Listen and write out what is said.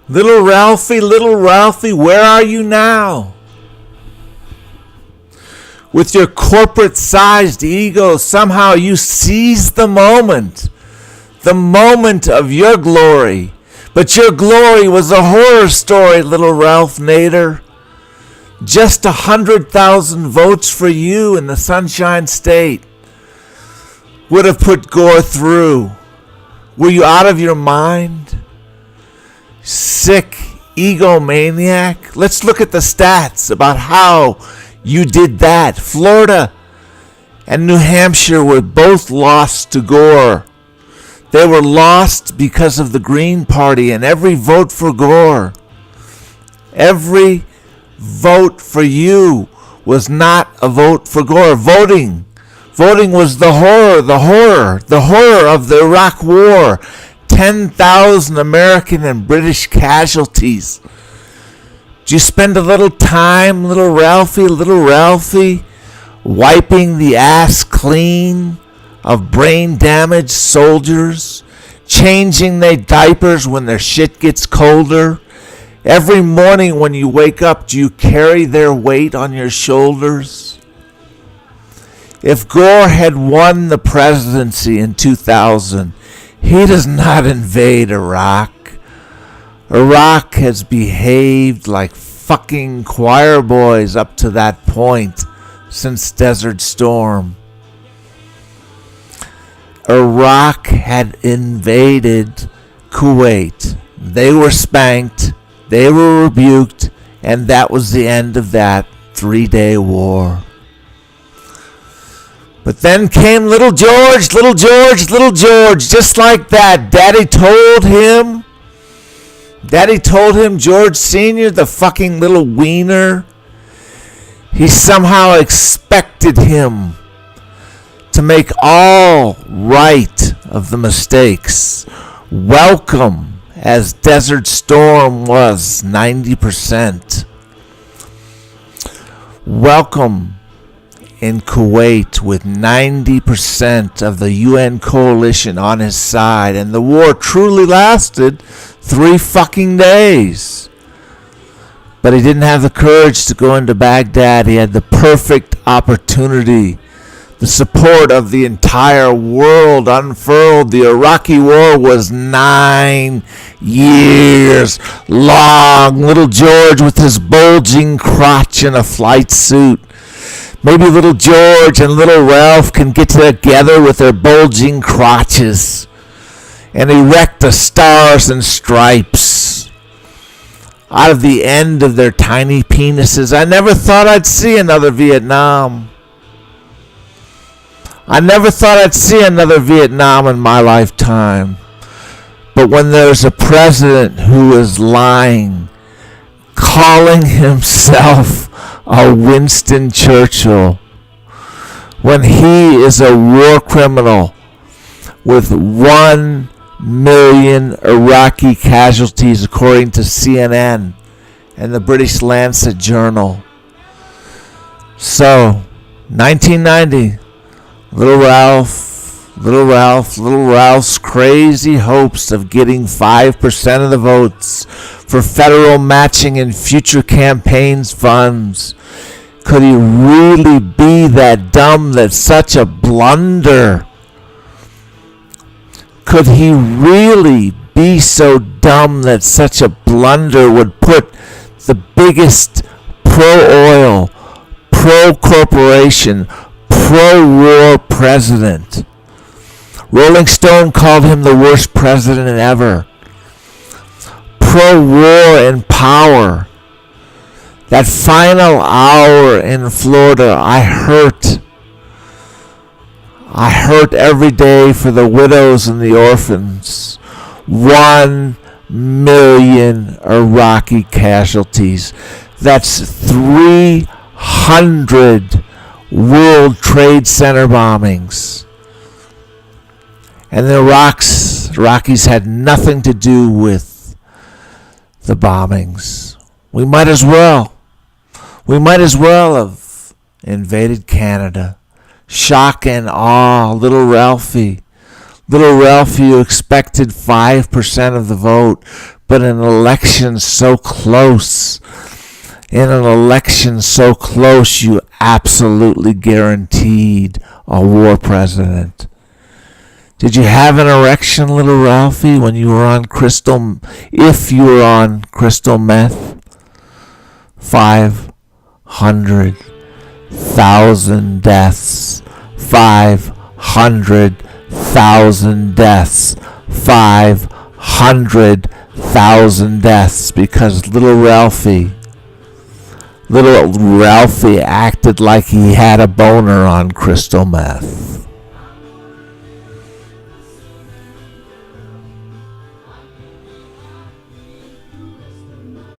Little Ralphie, where are you now? With your corporate-sized ego, somehow you seized the moment of your glory. But your glory was a horror story, little Ralph Nader. Just 100,000 votes for you in the Sunshine State would have put Gore through. Were you out of your mind? Sick egomaniac. Let's look at the stats about how you did that. Florida and New Hampshire were both lost to Gore. They were lost because of the Green Party and every vote for Gore. Every vote for you was not a vote for Gore. Voting was the horror of the Iraq War. 10,000 American and British casualties. Did you spend a little time, little Ralphie, wiping the ass clean of brain-damaged soldiers, changing their diapers when their shit gets colder? Every morning when you wake up, do you carry their weight on your shoulders? If Gore had won the presidency in 2000, he does not invade Iraq. Iraq has behaved like fucking choir boys up to that point since Desert Storm. Iraq had invaded Kuwait. They were spanked, they were rebuked, and that was the end of that 3-day war. But then came little George, just like that. Daddy told him, George Sr., the fucking little wiener, he somehow expected him to make all right of the mistakes. Welcome, as Desert Storm was 90%. Welcome in Kuwait with 90% of the UN coalition on his side, and the war truly lasted 3 fucking days. But he didn't have the courage to go into Baghdad. He had the perfect opportunity. The support of the entire world unfurled. The Iraqi war was 9 years long. Little George with his bulging crotch in a flight suit. Maybe little George and little Ralph can get together with their bulging crotches and erect the stars and stripes out of the end of their tiny penises. I never thought I'd see another Vietnam. I never thought I'd see another Vietnam in my lifetime. But when there's a president who is lying, calling himself a Winston Churchill, when he is a war criminal with 1 million Iraqi casualties according to CNN and the British Lancet Journal. So, 1990, Little Ralph's crazy hopes of getting 5% of the votes for federal matching in future campaigns funds. Could he really be that dumb that such a blunder? Could he really be so dumb that such a blunder would put the biggest pro-oil, pro-corporation, pro-war president? Rolling Stone called him the worst president ever. Pro-war and power. That final hour in Florida, I hurt every day for the widows and the orphans. 1 million Iraqi casualties. That's 300 World Trade Center bombings. And the Iraqis had nothing to do with the bombings. We might as well have invaded Canada. Shock and awe, little Ralphie, you expected 5% of the vote. But an election so close, in an election so close, you absolutely guaranteed a war president. Did you have an erection, little Ralphie, when you were on crystal, if you were on crystal meth? 500,000 deaths. 500,000 deaths. 500,000 deaths because little Ralphie acted like he had a boner on crystal meth.